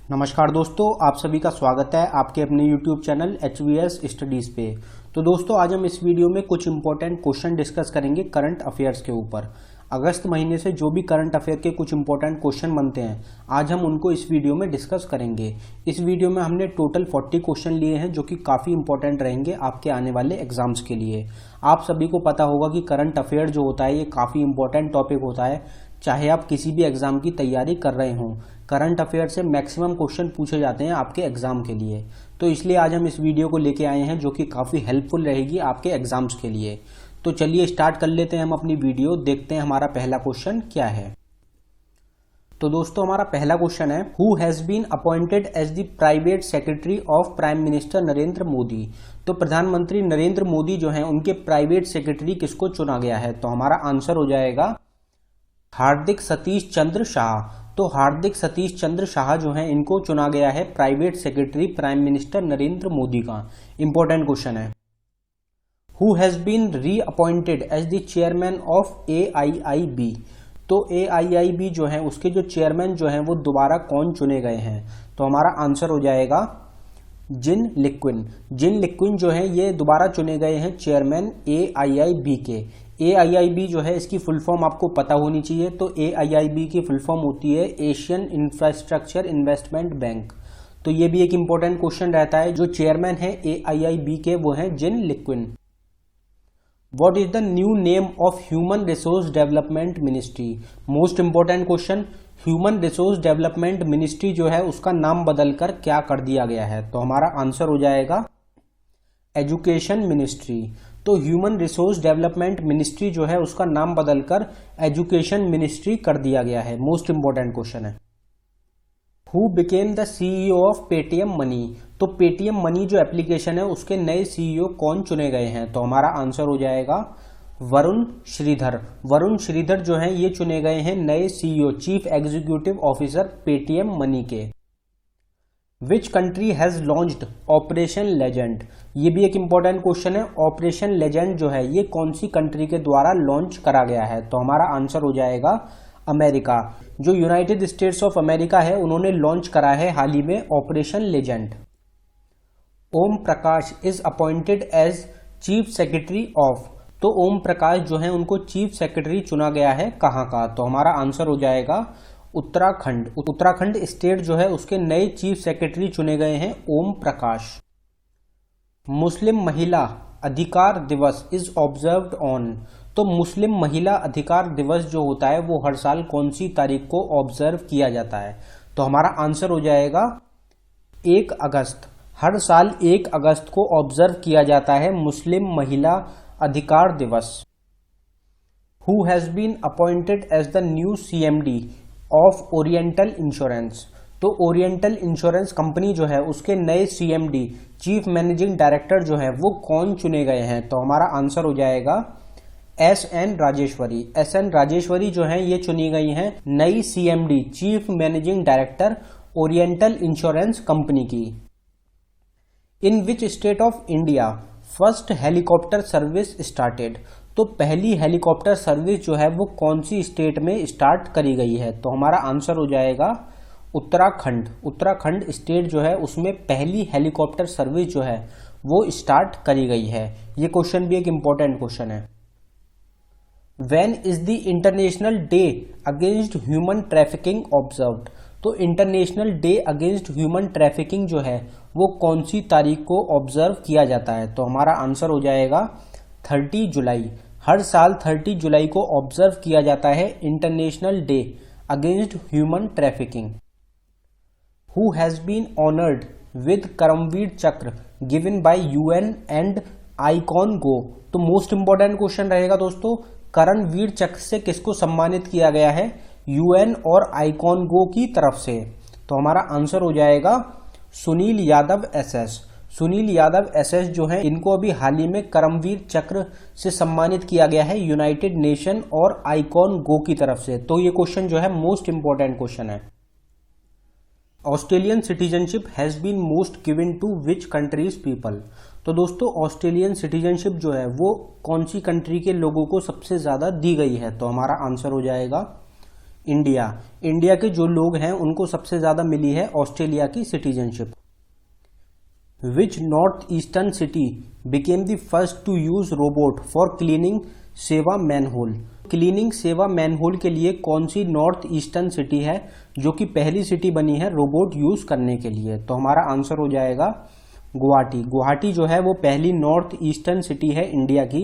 नमस्कार दोस्तों, आप सभी का स्वागत है आपके अपने YouTube चैनल HVS स्टडीज़ पे। तो दोस्तों, आज हम इस वीडियो में कुछ इंपॉर्टेंट क्वेश्चन डिस्कस करेंगे करंट अफेयर्स के ऊपर। अगस्त महीने से जो भी करंट अफेयर के कुछ इंपॉर्टेंट क्वेश्चन बनते हैं, आज हम उनको इस वीडियो में डिस्कस करेंगे। इस वीडियो में हमने टोटल 40 क्वेश्चन लिए हैं जो कि काफ़ी इंपॉर्टेंट रहेंगे आपके आने वाले एग्जाम्स के लिए। आप सभी को पता होगा कि करंट अफेयर जो होता है ये काफ़ी इंपॉर्टेंट टॉपिक होता है, चाहे आप किसी भी एग्जाम की तैयारी कर रहे हों। करंट अफेयर से मैक्सिमम क्वेश्चन पूछे जाते हैं आपके एग्जाम के लिए, तो इसलिए आज हम इस वीडियो को लेके आए हैं जो कि काफ़ी हेल्पफुल रहेगी आपके एग्जाम्स के लिए। तो चलिए स्टार्ट कर लेते हैं हम अपनी वीडियो, देखते हैं हमारा पहला क्वेश्चन क्या है। तो दोस्तों, हमारा पहला क्वेश्चन है, who has been appointed as the private secretary of prime minister Narendra Modi. तो प्रधानमंत्री नरेंद्र मोदी जो हैं उनके प्राइवेट सेक्रेटरी किसको चुना गया है? तो हमारा आंसर हो जाएगा हार्दिक सतीश चंद्र शाह। तो हार्दिक सतीश चंद्र शाह जो हैं इनको चुना गया है private secretary prime minister Narendra Modi का। इंपॉर्टेंट क्वेश्चन है। Who has been reappointed as the chairman of AIIB। तो AIIB जो है उसके जो चेयरमैन जो हैं वो दोबारा कौन चुने गए हैं? तो हमारा आंसर हो जाएगा जिन लिक्विन। जिन लिक्विन जो है ये दोबारा चुने गए हैं चेयरमैन AIIB के। AIIB जो है इसकी फुल फॉर्म आपको पता होनी चाहिए। तो AIIB की फुल फॉर्म होती है एशियन इंफ्रास्ट्रक्चर इन्वेस्टमेंट बैंक। तो ये भी एक इंपॉर्टेंट क्वेश्चन रहता है। जो चेयरमैन है AIIB के वो हैं जिन लिक्विन। What is the new name of human resource development ministry? Most important question. Human resource development ministry जो है उसका नाम बदलकर क्या कर दिया गया है? तो हमारा आंसर हो जाएगा एजुकेशन मिनिस्ट्री। तो ह्यूमन रिसोर्स डेवलपमेंट मिनिस्ट्री जो है उसका नाम बदलकर एजुकेशन मिनिस्ट्री कर दिया गया है। मोस्ट इंपॉर्टेंट क्वेश्चन है। Who became the CEO of Paytm money. तो पेटीएम मनी जो एप्लीकेशन है उसके नए CEO कौन चुने गए हैं? तो हमारा आंसर हो जाएगा वरुण श्रीधर। वरुण श्रीधर जो है ये चुने गए हैं नए CEO, chief executive officer Paytm money के। Which country has launched operation legend. ये भी एक इंपॉर्टेंट क्वेश्चन है। ऑपरेशन लेजेंड जो है ये कौन सी कंट्री के द्वारा लॉन्च करा गया है? तो हमारा आंसर हो जाएगा अमेरिका। जो यूनाइटेड स्टेट्स ऑफ अमेरिका है उन्होंने लॉन्च करा है हाल ही में operation legend. Om Prakash is appointed as chief secretary of. तो ओम प्रकाश जो है उनको चीफ सेक्रेटरी चुना गया है कहाँ का? तो हमारा आंसर हो जाएगा उत्तराखंड। उत्तराखंड स्टेट जो है उसके नए चीफ सेक्रेटरी चुने गए हैं ओम प्रकाश। मुस्लिम महिला अधिकार दिवस इज ऑब्जर्व्ड ऑन। तो मुस्लिम महिला अधिकार दिवस जो होता है वो हर साल कौन सी तारीख को ऑब्जर्व किया जाता है? तो हमारा आंसर हो जाएगा 1 अगस्त। हर साल 1 अगस्त को ऑब्जर्व किया जाता है मुस्लिम महिला अधिकार दिवस। Who has been appointed as the new CMD of oriental insurance. तो ओरिएंटल इंश्योरेंस कंपनी जो है उसके नए CMD, चीफ मैनेजिंग डायरेक्टर जो है वो कौन चुने गए हैं? तो हमारा आंसर हो जाएगा SN राजेश्वरी। SN राजेश्वरी जो है ये चुनी गई हैं नई CMD, chief managing director oriental insurance company की। In which state of India first helicopter service started. तो पहली हेलीकॉप्टर सर्विस जो है वो कौन सी स्टेट में स्टार्ट करी गई है? तो हमारा आंसर हो जाएगा उत्तराखंड। उत्तराखंड स्टेट जो है उसमें पहली हेलीकॉप्टर सर्विस जो है वो स्टार्ट करी गई है। ये क्वेश्चन भी एक इंपॉर्टेंट क्वेश्चन है। When is the international day against human trafficking observed. तो international day against human trafficking जो है वो कौन सी तारीख को ऑब्जर्व किया जाता है? तो हमारा आंसर हो जाएगा 30 जुलाई। हर साल 30 जुलाई को ऑब्जर्व किया जाता है international day against human trafficking. Who has been honoured with Karmaveer Chakra given by UN and iCONGO. तो मोस्ट इंपॉर्टेंट क्वेश्चन रहेगा दोस्तों, करमवीर चक्र से किसको सम्मानित किया गया है? UN और आइकॉन गो की तरफ से। तो हमारा आंसर हो जाएगा सुनील यादव SS। सुनील यादव SS जो है इनको अभी हाल ही में करमवीर चक्र से सम्मानित किया गया है यूनाइटेड नेशन और आइकॉन गो की तरफ से। तो ये क्वेश्चन जो है मोस्ट इंपॉर्टेंट क्वेश्चन है। Australian citizenship has been most given to which countries people. तो दोस्तों, ऑस्ट्रेलियन सिटीजनशिप जो है वो कौन सी कंट्री के लोगों को सबसे ज्यादा दी गई है? तो हमारा आंसर हो जाएगा इंडिया के जो लोग हैं उनको सबसे ज्यादा मिली है ऑस्ट्रेलिया की citizenship. Which north eastern city became the first to use robot for cleaning sewer manhole. Cleaning sewer manhole के लिए कौन सी नॉर्थ ईस्टर्न सिटी है जो कि पहली सिटी बनी है रोबोट यूज करने के लिए? तो हमारा आंसर हो जाएगा गुवाहाटी। गुवाहाटी जो है वो पहली नॉर्थ ईस्टर्न सिटी है इंडिया की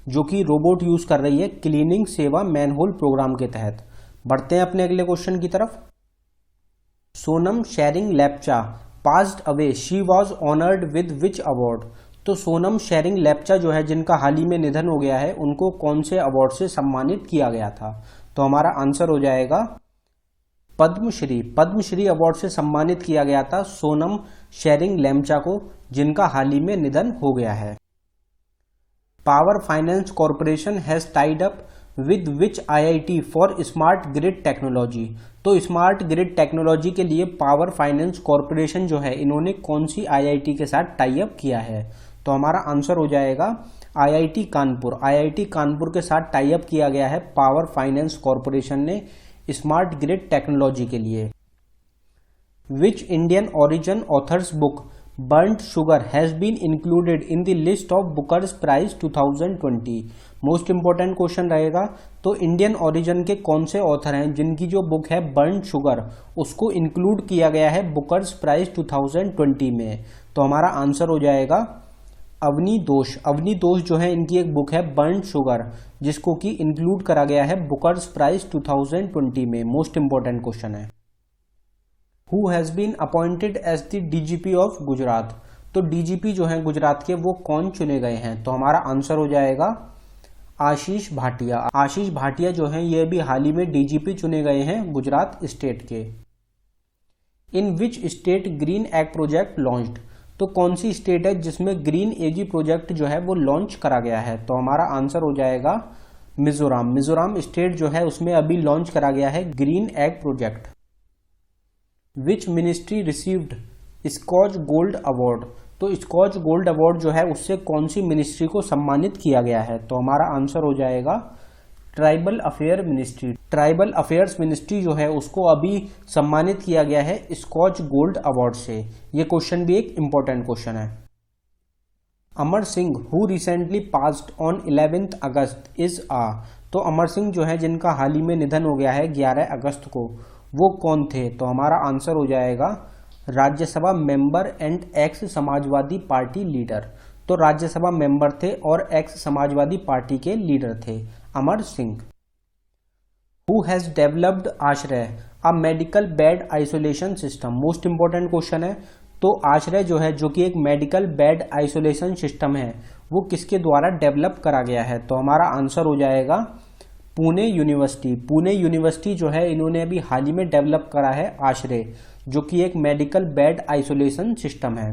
जो कि रोबोट यूज कर रही है क्लीनिंग सेवा मैनहोल प्रोग्राम के तहत। बढ़ते हैं अपने अगले क्वेश्चन की तरफ। Sonam Tshering Lepcha passed away, she was honoured with which award? तो सोनम शेरिंग लेप्चा जो है जिनका हाल ही में निधन हो गया है उनको कौन से अवार्ड से सम्मानित किया गया था? तो हमारा आंसर हो जाएगा पद्मश्री। पद्मश्री अवार्ड से सम्मानित किया गया था सोनम शेरिंग लेप्चा को जिनका हाल ही में निधन हो गया है। Power finance corporation has tied up with which IIT for smart grid technology? तो स्मार्ट ग्रिड टेक्नोलॉजी के लिए पावर फाइनेंस कॉर्पोरेशन जो है इन्होंने कौन सी IIT के साथ टाई अप किया है? तो हमारा आंसर हो जाएगा IIT कानपुर। IIT कानपुर के साथ टाई अप किया गया है पावर फाइनेंस कॉर्पोरेशन ने स्मार्ट ग्रिड टेक्नोलॉजी के लिए। Which Indian origin authors book burnt sugar has been included in the list of Booker's prize 2020? Most important question रहेगा। तो इंडियन ओरिजिन के कौन से ऑथर हैं जिनकी जो बुक है बर्न्ट शुगर उसको इंक्लूड किया गया है बुकर्स प्राइज 2020 में? तो हमारा आंसर हो जाएगा अवनी दोष। अवनी दोष जो है इनकी एक बुक है बर्न्ट शुगर जिसको कि इंक्लूड करा गया है बुकर्स प्राइज 2020 में। मोस्ट इंपोर्टेंट क्वेश्चन है। Who has been appointed as the DGP of Gujarat? तो DGP जो है गुजरात के वो कौन चुने गए हैं? तो हमारा आंसर हो जाएगा आशीष भाटिया। आशीष भाटिया जो है ये भी हाल ही में DGP चुने गए हैं गुजरात स्टेट के। In which state green egg project launched? तो कौन सी स्टेट है जिसमें ग्रीन एजी प्रोजेक्ट जो है वो लॉन्च करा गया है? तो हमारा आंसर हो जाएगा मिजोरम। मिजोरम स्टेट जो है उसमें अभी लॉन्च करा गया है green egg project. Which ministry received Skoch gold award? तो स्कॉच गोल्ड अवार्ड जो है उससे कौन सी मिनिस्ट्री को सम्मानित किया गया है? तो हमारा आंसर हो जाएगा tribal affair ministry. Tribal affairs ministry जो है उसको अभी सम्मानित किया गया है स्कॉच गोल्ड अवार्ड से। ये क्वेश्चन भी एक इंपॉर्टेंट क्वेश्चन है। Amar Singh who recently passed on 11 August is a? तो अमर सिंह जो है जिनका हाल ही में निधन हो गया है 11 अगस्त को, वो कौन थे? तो हमारा आंसर हो जाएगा Rajya Sabha member and x Samajwadi party leader. तो राज्यसभा मेंबर थे और एक्स समाजवादी पार्टी के लीडर थे अमर सिंह। हु हैज डेवलप्ड आश्रय a medical bed isolation system? Most important question है। तो आश्रय जो है जो कि एक मेडिकल बेड आइसोलेशन सिस्टम है वो किसके द्वारा डेवलप करा गया है? तो हमारा आंसर हो जाएगा पुणे यूनिवर्सिटी। पुणे यूनिवर्सिटी जो है इन्होंने अभी हाल ही में डेवलप करा है आश्रय जो कि एक मेडिकल बेड आइसोलेशन सिस्टम है।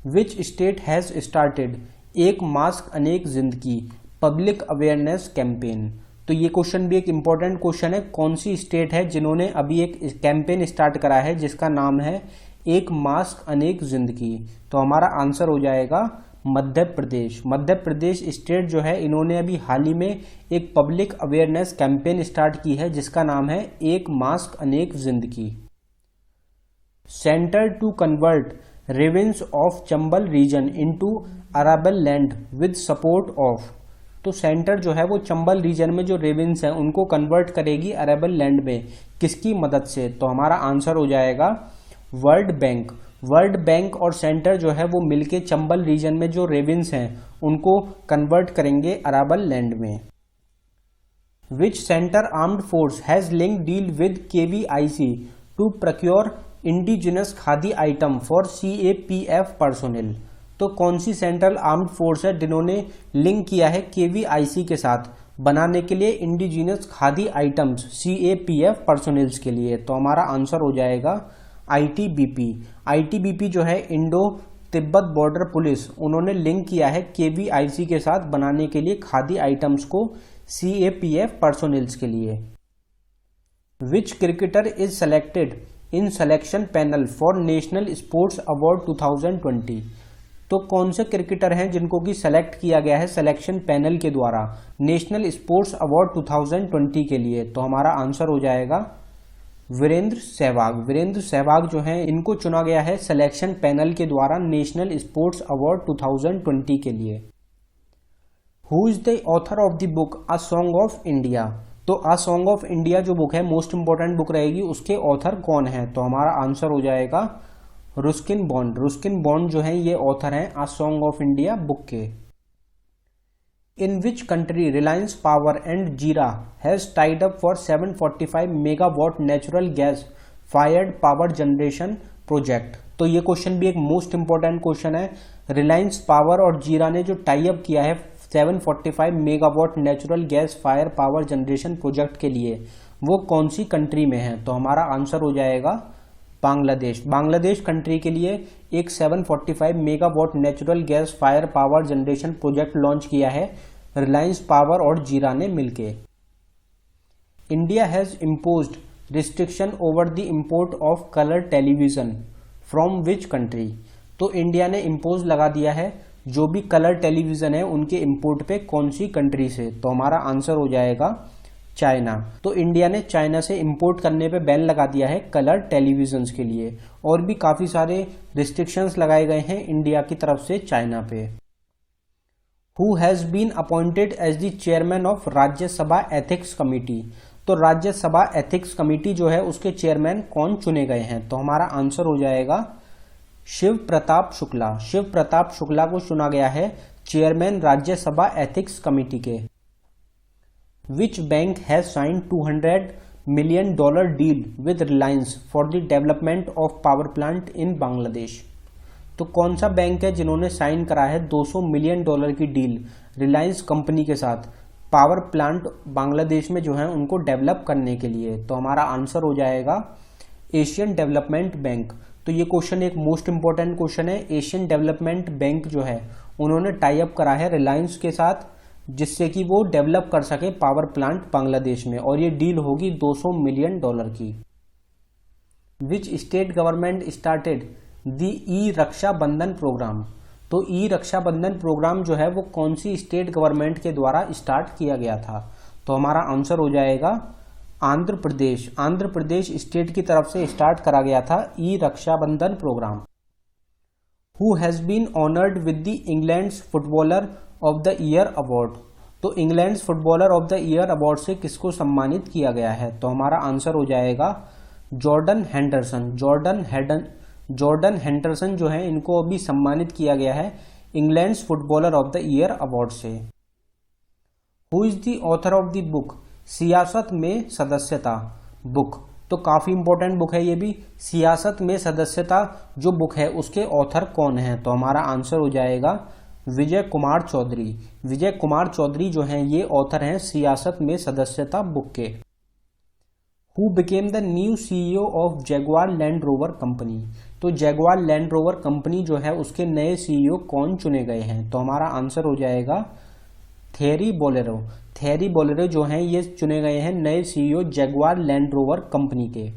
विच स्टेट हैज स्टार्टेड एक मास्क अनेक जिंदगी पब्लिक अवेयरनेस कैंपेन? तो ये क्वेश्चन भी एक इंपॉर्टेंट क्वेश्चन है। कौन सी स्टेट है जिन्होंने अभी एक कैंपेन स्टार्ट करा है जिसका नाम है एक मास्क अनेक जिंदगी? तो हमारा आंसर हो जाएगा मध्य प्रदेश। मध्य प्रदेश स्टेट जो है इन्होंने अभी हाल ही में एक पब्लिक अवेयरनेस कैंपेन स्टार्ट की है जिसका नाम है एक मास्क अनेक जिंदगी। Centre to convert ravines of Chambal region into arable land with support of? तो सेंटर जो है वो चंबल रीजन में जो रेवेन्स हैं उनको कन्वर्ट करेगी अरेबल लैंड में किसकी मदद से? तो हमारा आंसर हो जाएगा वर्ल्ड बैंक। वर्ल्ड बैंक और सेंटर जो है वो मिलके चंबल रीजन में जो रेवेन्स हैं उनको कन्वर्ट करेंगे अराबल लैंड में। Which centre armed force has link deal with KVIC to procure indigenous khadi item for CAPF personnel? तो कौन सी सेंट्रल आर्म्ड फोर्स है जिन्होंने लिंक किया है KVIC के साथ बनाने के लिए इंडिजिनस खादी आइटम्स CAPF पर्सोनेल्स के लिए? तो हमारा आंसर हो जाएगा ITBP। ITBP जो है इंडो तिब्बत बॉर्डर पुलिस, उन्होंने लिंक किया है KVIC के साथ बनाने के लिए खादी आइटम्स को CAPF पर्सोनेल्स के लिए। विच cricketer is selected in selection panel for national sports award 2020? तो कौन से क्रिकेटर हैं जिनको कि सेलेक्ट किया गया है सिलेक्शन पैनल के द्वारा नेशनल स्पोर्ट्स अवार्ड 2020 के लिए? तो हमारा आंसर हो जाएगा वीरेंद्र सहवाग। वीरेंद्र सहवाग जो हैं इनको चुना गया है सिलेक्शन पैनल के द्वारा नेशनल स्पोर्ट्स अवार्ड 2020 के लिए। Who is the author of the book a song of India? तो अ सॉन्ग ऑफ इंडिया जो बुक है मोस्ट इंपॉर्टेंट बुक रहेगी, उसके ऑथर कौन है? तो हमारा आंसर हो जाएगा रुस्किन बॉन्ड। रुस्किन बॉन्ड जो है ये ऑथर हैं a song of India book के। In which country Reliance Power and JERA has tied up for 745 megawatt natural gas fired power generation project? तो ये क्वेश्चन भी एक मोस्ट इंपॉर्टेंट क्वेश्चन है। रिलायंस पावर और जीरा ने जो टाई अप किया है 745 megawatt natural gas fire power generation project के लिए, वो कौन सी कंट्री में है? तो हमारा आंसर हो जाएगा बांग्लादेश। बांग्लादेश कंट्री के लिए एक 745 megawatt natural gas fire power generation project launch किया है रिलायंस पावर और जीरा ने मिलके। India has imposed restriction over the import of colour television from which country? तो इंडिया ने इम्पोज लगा दिया है जो भी कलर टेलीविजन है उनके इंपोर्ट पे कौन सी कंट्री से? तो हमारा आंसर हो जाएगा चाइना। तो इंडिया ने चाइना से इंपोर्ट करने पे बैन लगा दिया है कलर टेलीविजन्स के लिए। और भी काफी सारे रिस्ट्रिक्शंस लगाए गए हैं इंडिया की तरफ से चाइना पे। Who has been appointed as the chairman of Rajya Sabha ethics committee? तो राज्यसभा एथिक्स कमिटी जो है उसके चेयरमैन कौन चुने गए हैं? तो हमारा आंसर हो जाएगा शिव प्रताप शुक्ला। शिव प्रताप शुक्ला को चुना गया है चेयरमैन राज्यसभा एथिक्स कमिटी के। Which bank has signed $200 million deal with Reliance for the development of power plant in Bangladesh? तो कौन सा बैंक है जिन्होंने साइन करा है $200 मिलियन की डील रिलायंस कंपनी के साथ पावर प्लांट बांग्लादेश में जो है उनको डेवलप करने के लिए? तो हमारा आंसर हो जाएगा एशियन डेवलपमेंट बैंक। तो ये क्वेश्चन एक मोस्ट इंपॉर्टेंट क्वेश्चन है। एशियन डेवलपमेंट बैंक जो है उन्होंने टाई अप करा है रिलायंस के साथ जिससे कि वो डेवलप कर सके पावर प्लांट बांग्लादेश में, और ये डील होगी $200 मिलियन की। Which state government started the e Raksha Bandhan programme? तो ई रक्षा बंधन प्रोग्राम जो है वो कौन सी स्टेट गवर्नमेंट के द्वारा स्टार्ट किया गया था? तो हमारा आंसर हो जाएगा आंध्र प्रदेश। आंध्र प्रदेश स्टेट की तरफ से स्टार्ट करा गया था e Raksha Bandhan programme. Who has been honoured with the England's footballer of the year award? तो England footballer of the year award से किसको सम्मानित किया गया है? तो हमारा आंसर हो जाएगा जॉर्डन हेंडरसन। जॉर्डन हेंडरसन जो है इनको अभी सम्मानित किया गया है England footballer of the year award से। Who is the author of the book सियासत में सदस्यता बुक? तो काफी इंपॉर्टेंट बुक है ये भी। सियासत में सदस्यता जो बुक है उसके ऑथर कौन है? तो हमारा आंसर हो जाएगा विजय कुमार चौधरी। विजय कुमार चौधरी जो हैं ये ऑथर हैं सियासत में सदस्यता बुक के। Who became the new CEO of Jaguar Land Rover company? तो जैगुआर लैंड रोवर कंपनी जो है उसके नए सीईओ कौन चुने गए हैं? तो हमारा आंसर हो जाएगा थेरी बोलेरो। थेरी बोलेरो जो हैं ये चुने गए हैं नए CEO Jaguar Land Rover company के।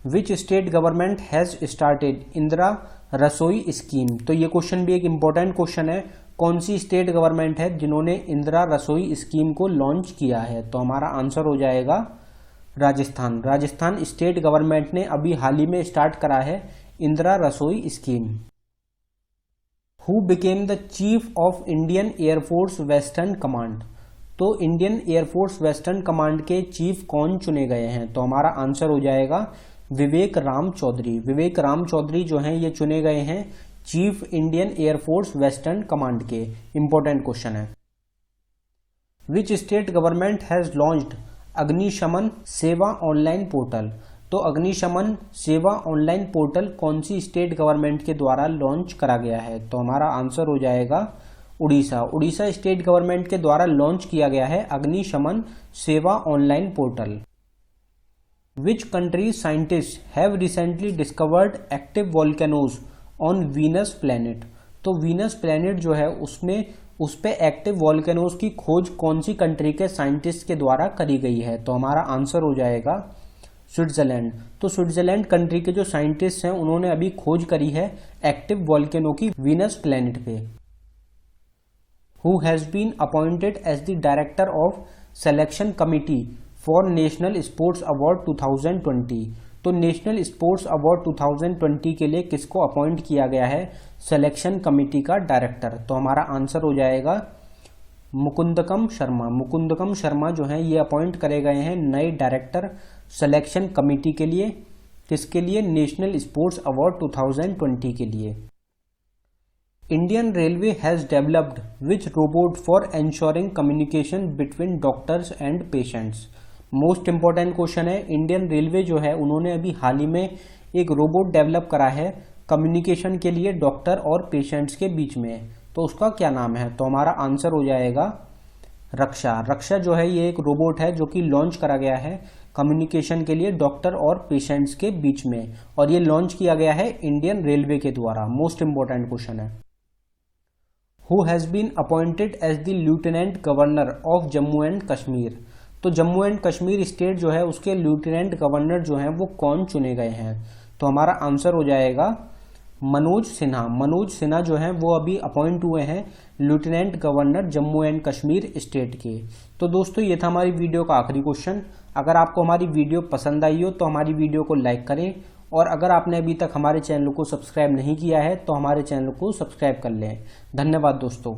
Which state government has started Indira Rasoi scheme? तो ये क्वेश्चन भी एक इंपॉर्टेंट क्वेश्चन है। कौन सी स्टेट गवर्नमेंट है जिन्होंने इंदिरा रसोई स्कीम को लॉन्च किया है? तो हमारा आंसर हो जाएगा राजस्थान। राजस्थान स्टेट गवर्नमेंट ने अभी हाल ही में स्टार्ट करा है Indira Rasoi scheme. Who became the chief of Indian air force western command? तो इंडियन एयरफोर्स वेस्टर्न कमांड के चीफ कौन चुने गए हैं? तो हमारा आंसर हो जाएगा विवेक राम चौधरी। विवेक राम चौधरी जो हैं ये चुने गए हैं chief Indian air force western command के। इंपॉर्टेंट क्वेश्चन है। विच स्टेट गवर्नमेंट हैज लॉन्च्ड अग्निशमन सेवा ऑनलाइन पोर्टल? तो अग्निशमन सेवा ऑनलाइन पोर्टल कौन सी स्टेट गवर्नमेंट के द्वारा लॉन्च करा गया है? तो हमारा आंसर हो जाएगा उड़ीसा। उड़ीसा स्टेट गवर्नमेंट के द्वारा लॉन्च किया गया है अग्निशमन सेवा online portal. Which country's scientists have recently discovered active volcanoes on Venus planet? तो वीनस प्लैनेट जो है उस पे एक्टिव वॉल्केनोज की खोज कौन सी कंट्री के साइंटिस्ट के द्वारा करी गई है? तो हमारा आंसर हो जाएगा स्विट्जरलैंड। तो स्विट्जरलैंड कंट्री के जो साइंटिस्ट हैं उन्होंने अभी खोज करी है एक्टिव वॉल्केनो की वीनस प्लैनेट पे। Who has been appointed as the director of selection committee for national sports award 2020। तो नेशनल स्पोर्ट्स अवार्ड 2020 के लिए किसको अपॉइंट किया गया है सिलेक्शन कमिटी का डायरेक्टर? तो हमारा आंसर हो जाएगा मुकुंदकम शर्मा। मुकुंदकम शर्मा जो हैं ये अपॉइंट करे गए हैं नए डायरेक्टर सिलेक्शन कमिटी के लिए। किसके लिए? नेशनल स्पोर्ट्स अवार्ड 2020 के लिए। Indian railway has developed which robot for ensuring communication between doctors and patients. Most important question है। इंडियन रेलवे जो है उन्होंने अभी हाल ही में एक रोबोट डेवलप करा है कम्युनिकेशन के लिए डॉक्टर और पेशेंट्स के बीच में। तो उसका क्या नाम है? तो हमारा आंसर हो जाएगा रक्षा। रक्षा जो है ये एक रोबोट है जो कि लॉन्च करा गया है कम्युनिकेशन के लिए डॉक्टर और पेशेंट्स के बीच में, और ये लॉन्च किया गया है इंडियन रेलवे के द्वारा। मोस्ट इंपॉर्टेंट क्वेश्चन है। Who has been appointed as the lieutenant governor of Jammu and Kashmir. तो जम्मू एंड कश्मीर स्टेट जो है उसके लेफ्टिनेंट गवर्नर जो हैं वो कौन चुने गए हैं? तो हमारा आंसर हो जाएगा मनोज सिन्हा। मनोज सिन्हा जो हैं वो अभी अपॉइंट हुए हैं lieutenant governor Jammu and Kashmir state के। तो दोस्तों ये था हमारी वीडियो का आखिरी क्वेश्चन। अगर आपको हमारी वीडियो पसंद आई हो तो हमारी वीडियो को लाइक करें, और अगर आपने अभी तक हमारे चैनल को सब्सक्राइब नहीं किया है तो हमारे चैनल को सब्सक्राइब कर लें। धन्यवाद दोस्तों।